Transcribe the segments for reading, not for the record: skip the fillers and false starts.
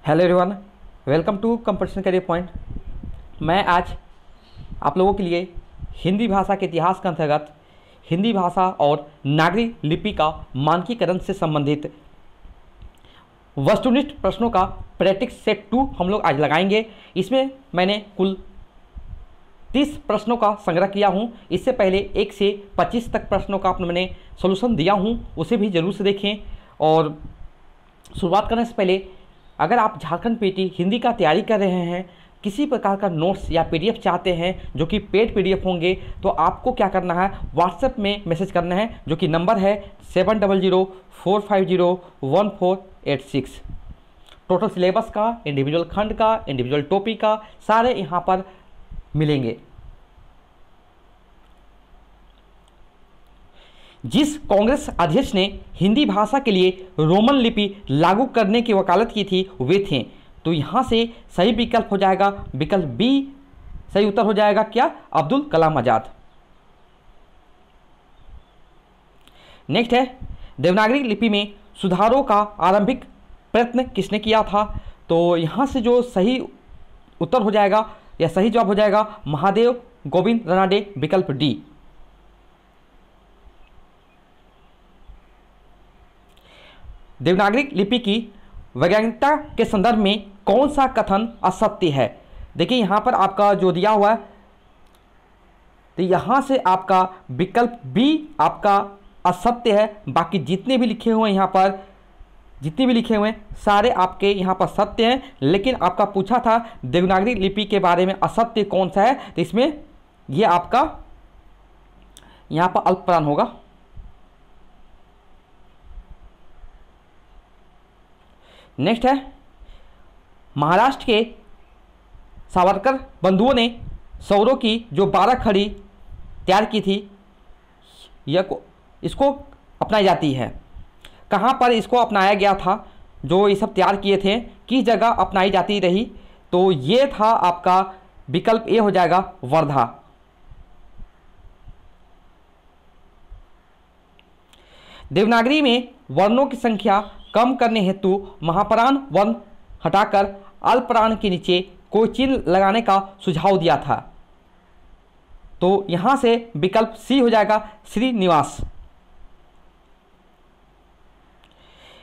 Hello everyone, welcome to competition career point. मैं आज आप लोगों के लिए हिंदी भाषा के इतिहास के अंतर्गत हिंदी भाषा और नागरी लिपि का मानकीकरण से संबंधित वस्तुनिष्ठ प्रश्नों का प्रैक्टिस सेट 2 हम लोग आज लगाएंगे। इसमें मैंने कुल 30 प्रश्नों का संग्रह किया हूँ। इससे पहले 1 से 25 तक प्रश्नों का मैंने सोल्यूशन दिया हूँ, उसे भी ज़रूर से देखें। और शुरुआत करने से पहले अगर आप झारखंड पीटी हिंदी का तैयारी कर रहे हैं, किसी प्रकार का नोट्स या पीडीएफ चाहते हैं जो कि पेड पीडीएफ होंगे, तो आपको क्या करना है, व्हाट्सएप में मैसेज करना है, जो कि नंबर है 7004501486। टोटल सिलेबस का, इंडिविजुअल खंड का, इंडिविजुअल टॉपिक का सारे यहाँ पर मिलेंगे। जिस कांग्रेस अध्यक्ष ने हिंदी भाषा के लिए रोमन लिपि लागू करने की वकालत की थी वे थे। तो यहाँ से सही विकल्प हो जाएगा विकल्प बी। सही उत्तर हो जाएगा क्या? अब्दुल कलाम आजाद। नेक्स्ट है, देवनागरी लिपि में सुधारों का आरंभिक प्रयत्न किसने किया था? तो यहाँ से जो सही उत्तर हो जाएगा या सही जवाब हो जाएगा महादेव गोविंद रानडे, विकल्प डी। देवनागरी लिपि की वैज्ञानिकता के संदर्भ में कौन सा कथन असत्य है? देखिए यहाँ पर आपका जो दिया हुआ है, तो यहाँ से आपका विकल्प बी आपका असत्य है। बाकी जितने भी लिखे हुए हैं यहाँ पर, जितने भी लिखे हुए हैं सारे आपके यहाँ पर सत्य हैं। लेकिन आपका पूछा था देवनागरी लिपि के बारे में असत्य कौन सा है, तो इसमें ये आपका यहाँ पर अल्पप्राण होगा। नेक्स्ट है, महाराष्ट्र के सावरकर बंधुओं ने सौरों की जो 12 खड़ी तैयार की थी, इसको अपनाई जाती है। कहाँ पर इसको अपनाया गया था? जो ये सब तैयार किए थे किस जगह अपनाई जाती रही? तो ये था आपका विकल्प ए हो जाएगा वर्धा। देवनागरी में वर्णों की संख्या कम करने हेतु महाप्राण वर्ण हटाकर अल्पप्राण के नीचे कोई चिन्ह लगाने का सुझाव दिया था। तो यहाँ से विकल्प सी हो जाएगा श्रीनिवास।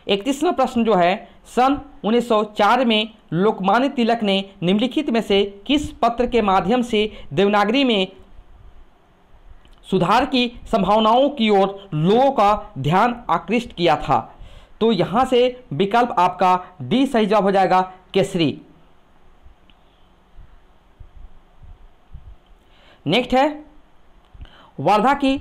31वां प्रश्न जो है, सन 1904 में लोकमान्य तिलक ने निम्नलिखित में से किस पत्र के माध्यम से देवनागरी में सुधार की संभावनाओं की ओर लोगों का ध्यान आकृष्ट किया था? तो यहाँ से विकल्प आपका डी सही जवाब हो जाएगा केसरी। नेक्स्ट है, वर्धा की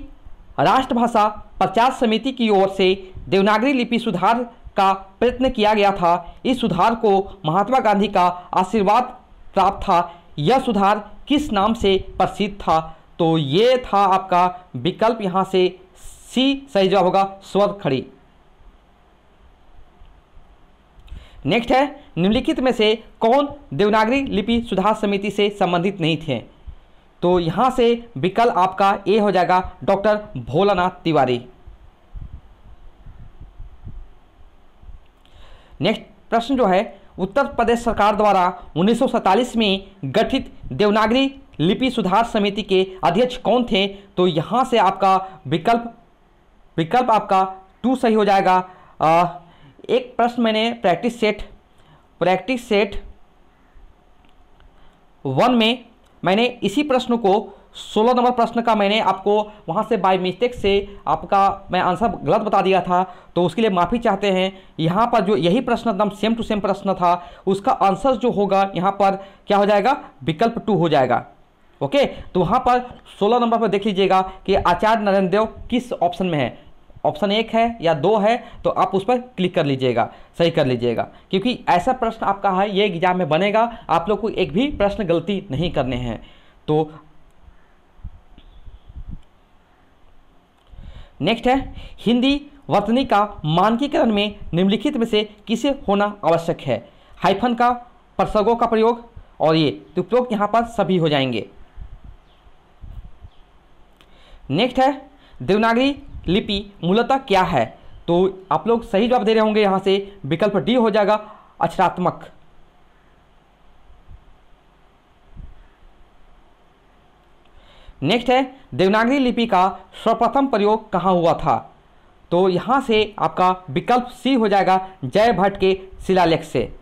राष्ट्रभाषा प्रचार समिति की ओर से देवनागरी लिपि सुधार का प्रयत्न किया गया था। इस सुधार को महात्मा गांधी का आशीर्वाद प्राप्त था। यह सुधार किस नाम से प्रसिद्ध था? तो ये था आपका विकल्प यहाँ से सी सही जवाब होगा स्वर खड़ी। नेक्स्ट है, निम्नलिखित में से कौन देवनागरी लिपि सुधार समिति से संबंधित नहीं थे? तो यहाँ से विकल्प आपका ए हो जाएगा डॉक्टर भोलानाथ तिवारी। नेक्स्ट प्रश्न जो है, उत्तर प्रदेश सरकार द्वारा 1947 में गठित देवनागरी लिपि सुधार समिति के अध्यक्ष कौन थे? तो यहाँ से आपका विकल्प आपका 2 सही हो जाएगा। एक प्रश्न मैंने प्रैक्टिस सेट 1 में मैंने इसी प्रश्न को 16 नंबर प्रश्न का मैंने आपको वहाँ से बाय मिस्टेक से आपका मैं आंसर गलत बता दिया था, तो उसके लिए माफ़ी चाहते हैं। यहाँ पर जो यही प्रश्न एकदम सेम टू सेम प्रश्न था, उसका आंसर जो होगा यहाँ पर क्या हो जाएगा, विकल्प 2 हो जाएगा। ओके, तो वहाँ पर 16 नंबर पर देख लीजिएगा कि आचार्य नरेंद्र देव किस ऑप्शन में है। ऑप्शन 1 है या 2 है, तो आप उस पर क्लिक कर लीजिएगा, सही कर लीजिएगा, क्योंकि ऐसा प्रश्न आपका है ये एग्जाम में बनेगा। आप लोग को एक भी प्रश्न गलती नहीं करने हैं। तो नेक्स्ट है, हिंदी वर्तनी का मानकीकरण में निम्नलिखित में से किसे होना आवश्यक है? हाइफन का, प्रसर्गों का प्रयोग और ये तो उपयोग यहाँ पर सभी हो जाएंगे। नेक्स्ट है, देवनागरी लिपि मूलतः क्या है? तो आप लोग सही जवाब दे रहे होंगे, यहाँ से विकल्प डी हो जाएगा अक्षरात्मक। नेक्स्ट है देवनागरी लिपि का सर्वप्रथम प्रयोग कहाँ हुआ था? तो यहाँ से आपका विकल्प सी हो जाएगा, जय भट्ट के शिलालेख से।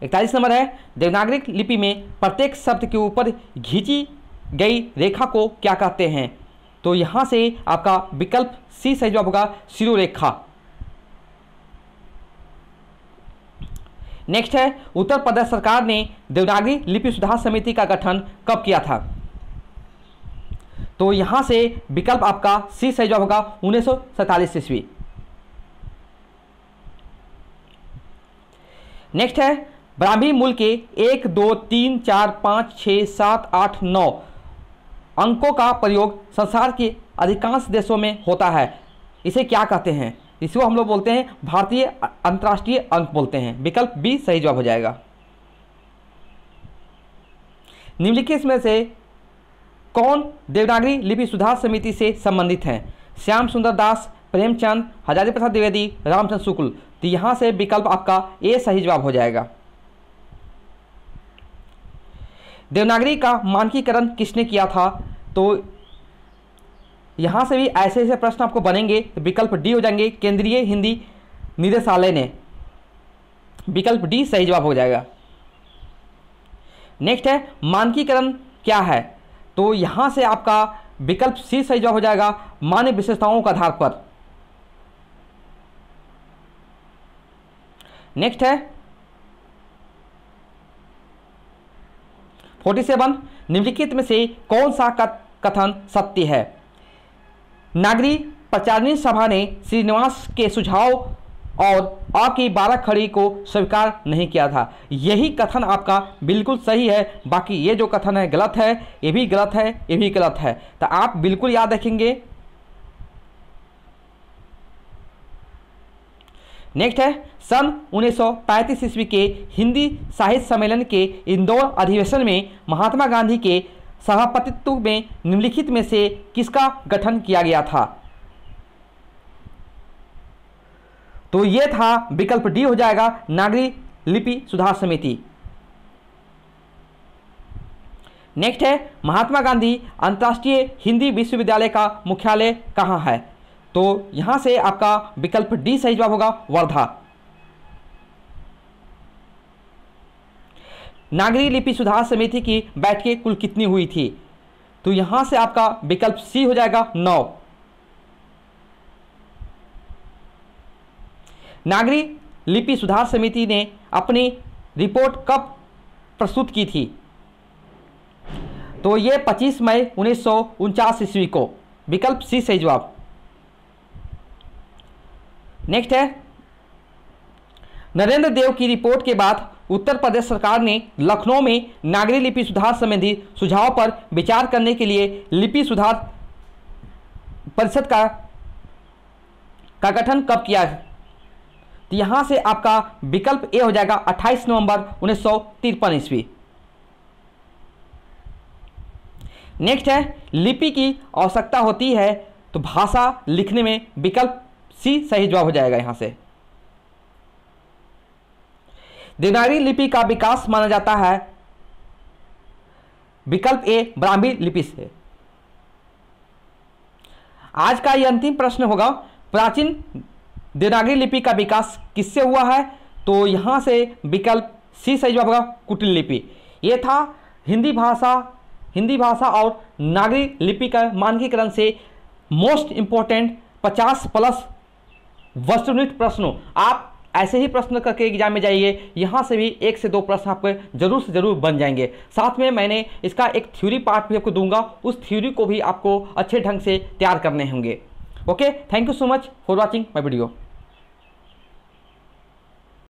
41 नंबर है देवनागरी लिपि में प्रत्येक शब्द के ऊपर खींची गई रेखा को क्या कहते हैं? तो यहाँ से आपका विकल्प सी सही जवाब होगा, शिरोरेखा। नेक्स्ट है उत्तर प्रदेश सरकार ने देवनागरी लिपि सुधार समिति का गठन कब किया था? तो यहां से विकल्प आपका सी सही जवाब होगा, 1947 ईस्वी। नेक्स्ट है ब्राह्मी मूल के 1 2 3 4 5 6 7 8 9 अंकों का प्रयोग संसार के अधिकांश देशों में होता है, इसे क्या कहते हैं? इसको हम लोग बोलते हैं भारतीय अंतर्राष्ट्रीय अंक बोलते हैं। विकल्प बी सही जवाब हो जाएगा। निम्नलिखित में से कौन देवनागरी लिपि सुधार समिति से संबंधित हैं? श्याम सुंदर दास, प्रेमचंद, हजारी प्रसाद द्विवेदी, रामचंद्र शुक्ल। तो यहाँ से विकल्प आपका ए सही जवाब हो जाएगा। देवनागरी का मानकीकरण किसने किया था? तो यहाँ से भी ऐसे ऐसे प्रश्न आपको बनेंगे, तो विकल्प डी हो जाएंगे, केंद्रीय हिंदी निदेशालय ने। विकल्प डी सही जवाब हो जाएगा। नेक्स्ट है मानकीकरण क्या है? तो यहाँ से आपका विकल्प सी सही जवाब हो जाएगा, मानव विशेषताओं के आधार पर। नेक्स्ट है 47 निम्नलिखित में से कौन सा कथन सत्य है? नागरी प्रचारिणी सभा ने श्रीनिवास के सुझाव और अ की 12 खड़ी को स्वीकार नहीं किया था। यही कथन आपका बिल्कुल सही है, बाकी ये जो कथन है गलत है, ये भी गलत है, ये भी गलत है। तो आप बिल्कुल याद रखेंगे। नेक्स्ट है सन 1935 ईस्वी के हिंदी साहित्य सम्मेलन के इंदौर अधिवेशन में महात्मा गांधी के सभापतित्व में निम्नलिखित में से किसका गठन किया गया था? तो यह था विकल्प डी हो जाएगा, नागरी लिपि सुधार समिति। नेक्स्ट है महात्मा गांधी अंतर्राष्ट्रीय हिंदी विश्वविद्यालय का मुख्यालय कहाँ है? तो यहां से आपका विकल्प डी सही जवाब होगा, वर्धा। नागरी लिपि सुधार समिति की बैठकें कुल कितनी हुई थी? तो यहां से आपका विकल्प सी हो जाएगा, 9। नागरी लिपि सुधार समिति ने अपनी रिपोर्ट कब प्रस्तुत की थी? तो ये 25 मई 1949 ईस्वी को। विकल्प सी सही जवाब। नेक्स्ट है नरेंद्र देव की रिपोर्ट के बाद उत्तर प्रदेश सरकार ने लखनऊ में नागरी लिपि सुधार संबंधी सुझाव पर विचार करने के लिए लिपि सुधार परिषद का गठन कब किया? तो यहां से आपका विकल्प ए हो जाएगा, 28 नवंबर 1953 ईस्वी। नेक्स्ट है लिपि की आवश्यकता होती है तो भाषा लिखने में। विकल्प सी सही जवाब हो जाएगा। यहां से देवनागरी लिपि का विकास माना जाता है। विकल्प ए ब्राह्मी लिपि से। आज का यह अंतिम प्रश्न होगा, प्राचीन देवनागरी लिपि का विकास किससे हुआ है? तो यहां से विकल्प सी सही जवाब होगा, कुटिल लिपि। यह था हिंदी भाषा और नागरी लिपि का मानकीकरण से मोस्ट इंपॉर्टेंट 50+ वस्तुनिष्ठ प्रश्नों। आप ऐसे ही प्रश्न करके एग्जाम में जाइए, यहाँ से भी 1 से 2 प्रश्न आपके जरूर से जरूर बन जाएंगे। साथ में मैंने इसका एक थ्योरी पार्ट भी आपको दूंगा, उस थ्योरी को भी आपको अच्छे ढंग से तैयार करने होंगे। Okay, thank you so much for watching my video.